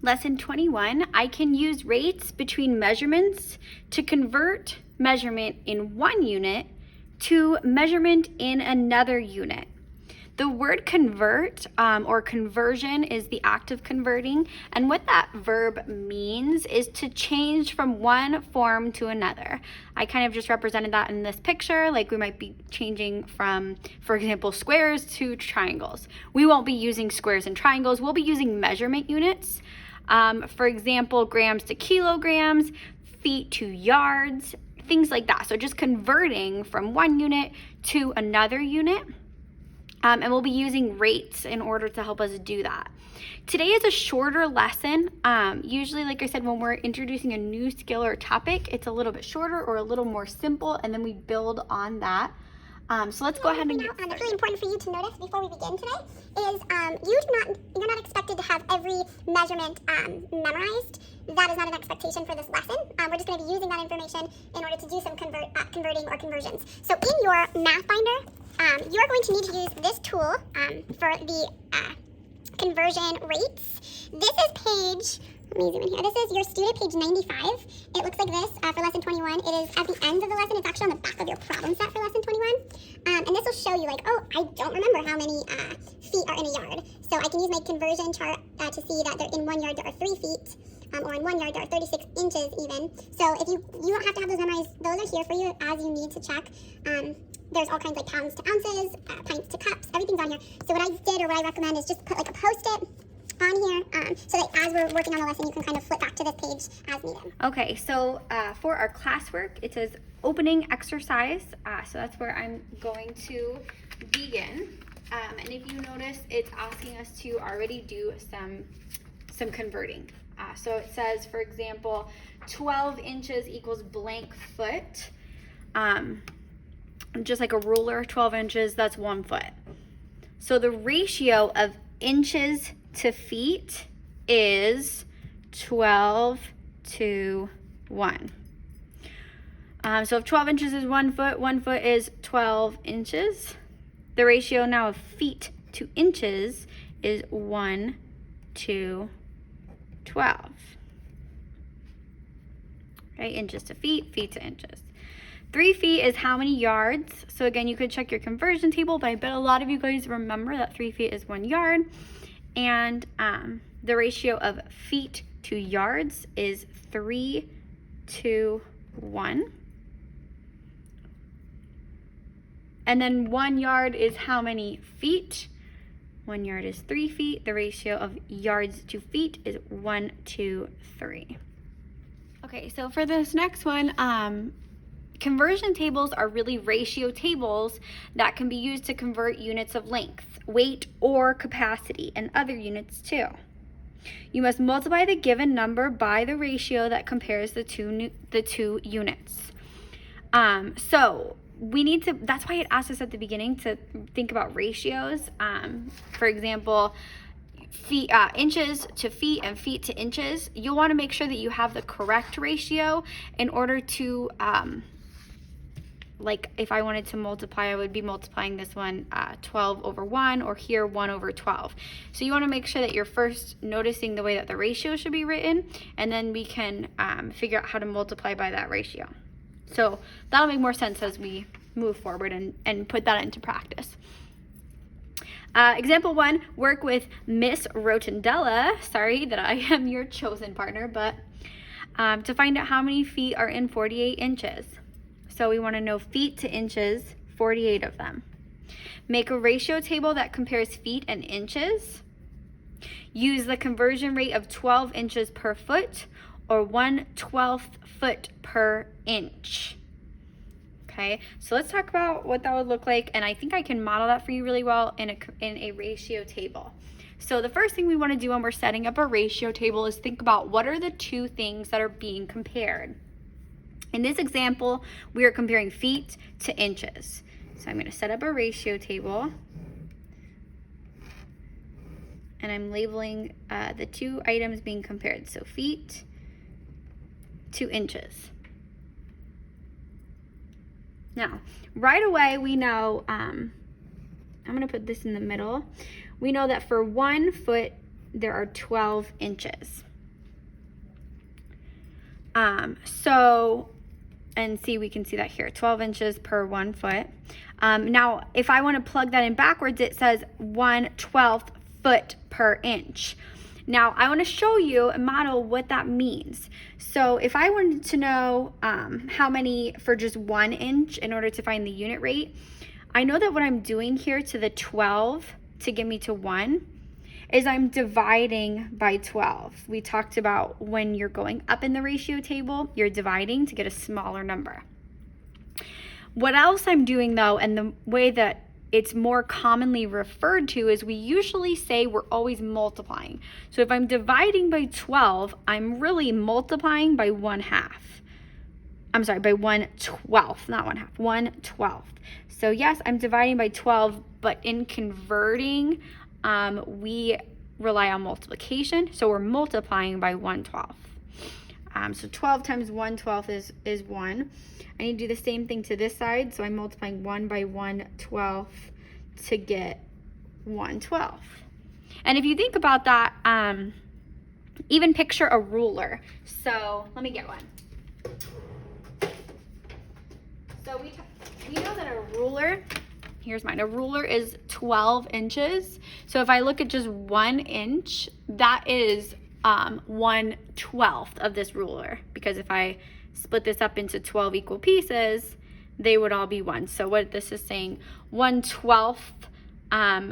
Lesson 21, I can use rates between measurements to convert measurement in one unit to measurement in another unit. The word convert or conversion is the act of converting, and what that verb means is to change from one form to another. I kind of just represented that in this picture, like we might be changing from, for example, squares to triangles. We won't be using squares and triangles, we'll be using measurement units. For example, grams to kilograms, feet to yards, things like that. So just converting from one unit to another unit. And we'll be using rates in order to help us do that. Today is a shorter lesson. Usually, like I said, when we're introducing a new skill or topic, it's a little bit shorter or a little more simple, and then we build on that. So let's go ahead and get started. It's really important for you to notice before we begin today is you're not expected to have every measurement memorized. That is not an expectation for this lesson. We're just going to be using that information in order to do some converting or conversions. So in your math binder, you're going to need to use this tool for the conversion rates. This is page, let me zoom in here. This is your student page 95. It looks like this for lesson 21. It is at the end of the lesson. It's actually on the back of your problem set for lesson 21. And this will show you like, oh, I don't remember how many feet are in a yard. So I can use my conversion chart to see that in 1 yard there are 3 feet. Or in 1 yard there are 36 inches even. So if you don't have to have those memorized, those are here for you as you need to check. There's all kinds like pounds to ounces, pints to cups, everything's on here. So what I did or what I recommend is just put like a Post-it on here so that as we're working on the lesson, you can kind of flip back to this page as needed. Okay, so for our classwork, it says opening exercise. So that's where I'm going to begin. And if you notice, it's asking us to already do some converting. So it says, for example, 12 inches equals blank foot. Just like a ruler, 12 inches, that's 1 foot. So the ratio of inches to feet is 12 to 1. So if 12 inches is 1 foot is 12 inches. The ratio now of feet to inches is 1 to 12. Right, inches to feet, feet to inches. 3 feet is how many yards? So again, you could check your conversion table, but I bet a lot of you guys remember that 3 feet is 1 yard. And the ratio of feet to yards is 3 to 1. And then 1 yard is how many feet? 1 yard is 3 feet. The ratio of yards to feet is 1 to 3. Okay, so for this next one, conversion tables are really ratio tables that can be used to convert units of length, weight, or capacity, and other units too. You must multiply the given number by the ratio that compares the two units. So we need to, that's why it asks us at the beginning to think about ratios. For example, inches to feet and feet to inches. You'll want to make sure that you have the correct ratio in order to, like if I wanted to multiply, I would be multiplying this one 12 over 1, or here 1 over 12. So you want to make sure that you're first noticing the way that the ratio should be written, and then we can figure out how to multiply by that ratio. So that'll make more sense as we move forward and put that into practice. Example 1, work with Miss Rotundella. Sorry that I am your chosen partner, but to find out how many feet are in 48 inches. So we want to know feet to inches, 48 of them. Make a ratio table that compares feet and inches. Use the conversion rate of 12 inches per foot, or 1/12 foot per inch. Okay, so let's talk about what that would look like, and I think I can model that for you really well in a ratio table. So the first thing we want to do when we're setting up a ratio table is think about what are the two things that are being compared. In this example, we are comparing feet to inches. So I'm going to set up a ratio table, and I'm labeling the two items being compared. So feet to inches. Now, right away we know, I'm going to put this in the middle. We know that for 1 foot, there are 12 inches. And see, we can see that here, 12 inches per 1 foot. Now, if I want to plug that in backwards, it says 1/12 foot per inch. Now, I want to show you a model what that means. So if I wanted to know how many for just 1 inch in order to find the unit rate, I know that what I'm doing here to the 12 to get me to 1 is I'm dividing by 12. We talked about when you're going up in the ratio table, you're dividing to get a smaller number. What else I'm doing though, and the way that it's more commonly referred to, is we usually say we're always multiplying. So if I'm dividing by 12, I'm really multiplying by 1/2. I'm sorry, by 1/12, not 1/2, 1/12. So yes, I'm dividing by 12, but in converting, we rely on multiplication. So we're multiplying by 1/12. So 12 times 1/12 is 1. I need to do the same thing to this side. So I'm multiplying 1 by 1/12 to get 1/12. And if you think about that, even picture a ruler. So let me get one. So we know that a ruler, here's mine, a ruler is 12 inches. So if I look at just 1 inch, that is 1/12 of this ruler, because if I split this up into 12 equal pieces, they would all be 1. So what this is saying, 1/12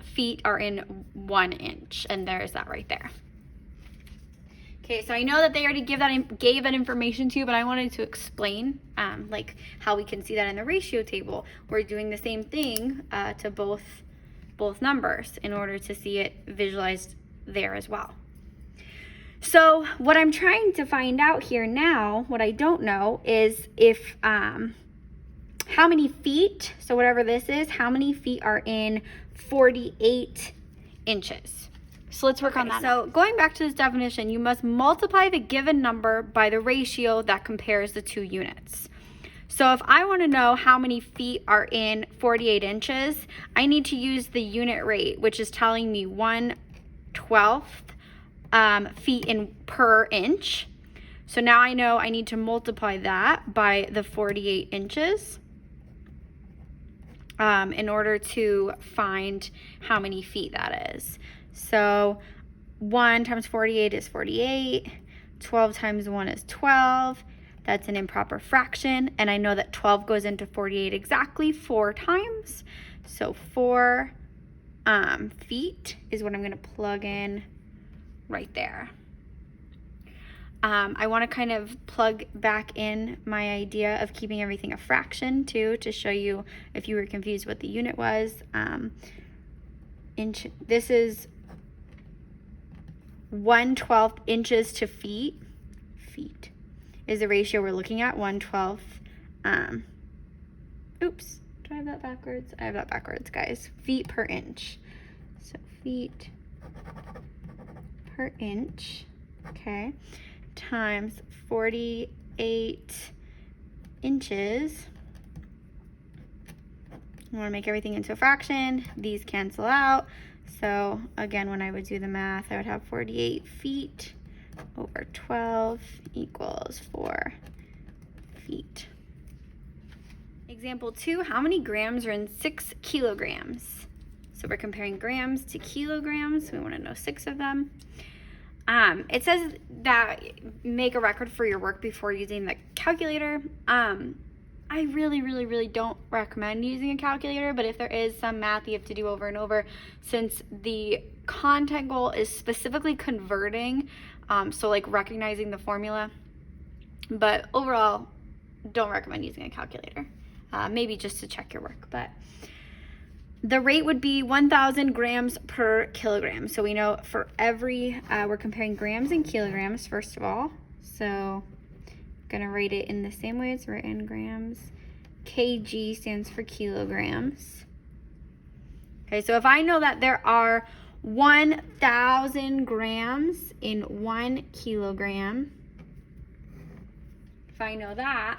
feet are in 1 inch, and there's that right there. Okay, so I know that they already gave that information to you, but I wanted to explain like how we can see that in the ratio table. We're doing the same thing to both numbers in order to see it visualized there as well. So what I'm trying to find out here now, what I don't know, is if how many feet, so whatever this is, how many feet are in 48 inches. So let's work on that. So going back to this definition, you must multiply the given number by the ratio that compares the two units. So if I want to know how many feet are in 48 inches, I need to use the unit rate, which is telling me 1/12 feet in per inch. So now I know I need to multiply that by the 48 inches in order to find how many feet that is. So 1 times 48 is 48. 12 times 1 is 12. That's an improper fraction. And I know that 12 goes into 48 exactly 4 times. So 4 feet is what I'm going to plug in right there. I want to kind of plug back in my idea of keeping everything a fraction too, to show you if you were confused what the unit was. This is 1/12 inches to feet. Feet is the ratio we're looking at, 1/12. Oops, do I have that backwards? I have that backwards, guys. Feet per inch. So feet per inch, okay, times 48 inches. I want to make everything into a fraction. These cancel out. So again, when I would do the math, I would have 48 feet over 12 equals 4 feet. Example 2, how many grams are in 6 kilograms? So we're comparing grams to kilograms. We want to know 6 of them. It says that make a record for your work before using the calculator. I really don't recommend using a calculator, but if there is some math you have to do over and over, since the content goal is specifically converting, so like recognizing the formula, but overall, don't recommend using a calculator. Maybe just to check your work, but the rate would be 1,000 grams per kilogram. So we know for every, we're comparing grams and kilograms first of all. So gonna write it in the same way it's written, grams. kg stands for kilograms. Okay, so if I know that there are 1,000 grams in 1 kilogram, if I know that,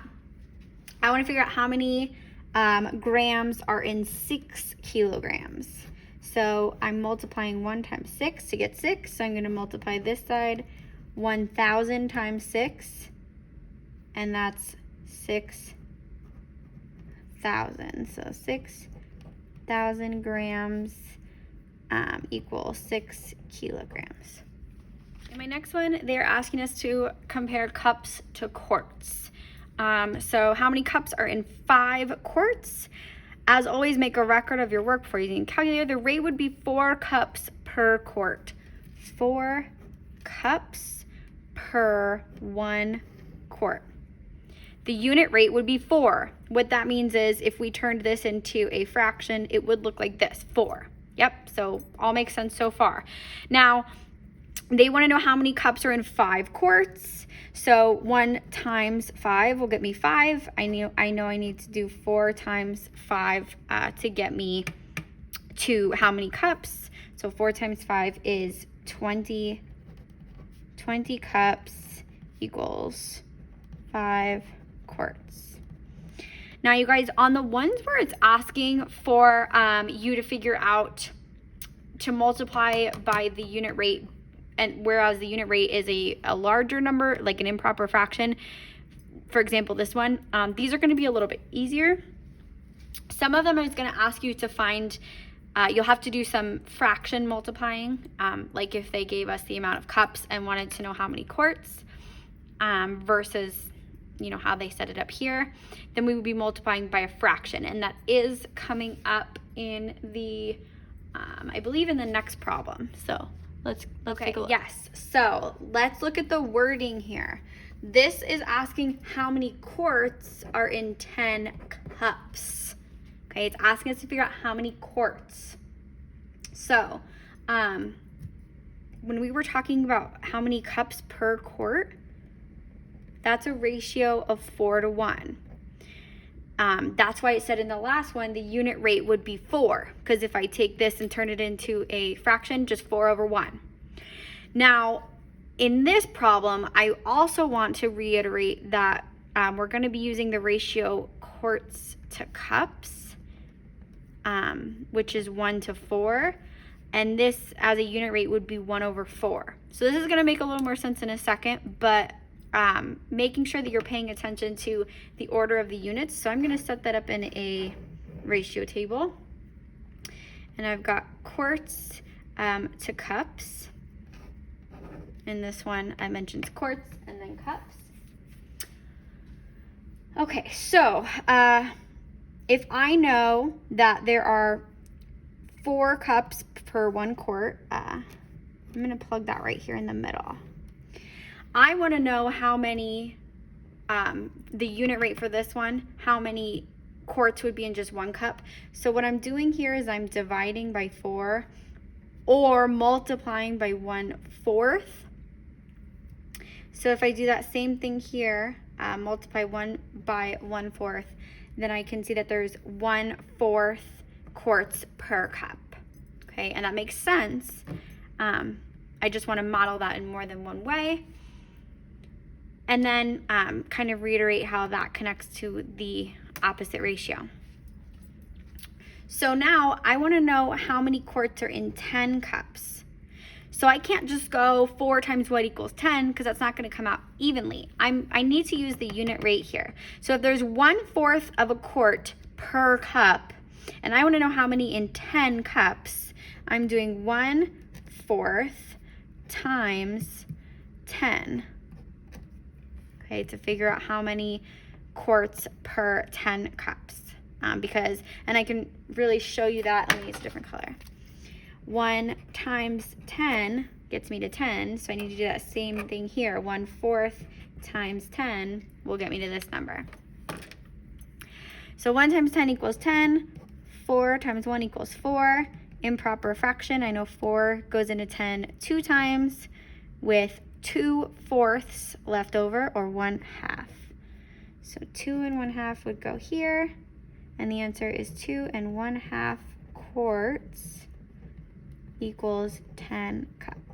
I want to figure out how many grams are in 6 kilograms. So I'm multiplying 1 times 6 to get 6. So I'm going to multiply this side 1,000 times 6 and that's 6,000. So 6,000 grams equals 6 kilograms. In my next one, they're asking us to compare cups to quarts. So how many cups are in 5 quarts? As always, make a record of your work before using a calculator. The rate would be 4 cups per quart. 4 cups per 1 quart. The unit rate would be 4. What that means is if we turned this into a fraction, it would look like this, 4. Yep, so all makes sense so far. Now, they want to know how many cups are in 5 quarts. So 1 times 5 will get me 5. I know I need to do 4 times 5 to get me to how many cups. So 4 times 5 is 20. 20 cups equals 5 quarts. Now, you guys, on the ones where it's asking for you to figure out to multiply by the unit rate, and whereas the unit rate is a larger number, like an improper fraction, for example, this one, these are going to be a little bit easier. Some of them is going to ask you to find, you'll have to do some fraction multiplying, like if they gave us the amount of cups and wanted to know how many quarts versus, you know, how they set it up here, then we would be multiplying by a fraction, and that is coming up in the, I believe in the next problem. So let's take a look. Yes, so let's look at the wording here. This is asking how many quarts are in 10 cups. Okay, it's asking us to figure out how many quarts. So, when we were talking about how many cups per quart, that's a ratio of 4 to 1. That's why it said in the last one, the unit rate would be 4, because if I take this and turn it into a fraction, just 4 over 1. Now, in this problem, I also want to reiterate that we're going to be using the ratio quarts to cups, which is 1 to 4. And this, as a unit rate, would be 1 over 4. So this is going to make a little more sense in a second, but making sure that you're paying attention to the order of the units. So I'm going to set that up in a ratio table. And I've got quarts to cups. In this one, I mentioned quarts and then cups. Okay, so if I know that there are 4 cups per 1 quart, I'm going to plug that right here in the middle. I want to know how many, the unit rate for this one, how many quarts would be in just 1 cup. So what I'm doing here is I'm dividing by 4 or multiplying by 1/4. So if I do that same thing here, multiply 1 by 1/4, then I can see that there's 1/4 quarts per cup. Okay, and that makes sense. I just want to model that in more than one way. And then kind of reiterate how that connects to the opposite ratio. So now I want to know how many quarts are in 10 cups. So I can't just go 4 times what equals 10, because that's not going to come out evenly. I need to use the unit rate here. So if there's 1/4 of a quart per cup, and I want to know how many in 10 cups, I'm doing 1/4 times 10. Okay, to figure out how many quarts per 10 cups. Because, and I can really show you that. Let me use a different color. 1 times 10 gets me to 10, so I need to do that same thing here. 1/4 times 10 will get me to this number. So 1 times 10 equals 10. 4 times 1 equals 4. Improper fraction, I know 4 goes into 10 2 times, with 2/4 left over, or 1/2. So 2 1/2 would go here, and the answer is 2 1/2 quarts equals 10 cups.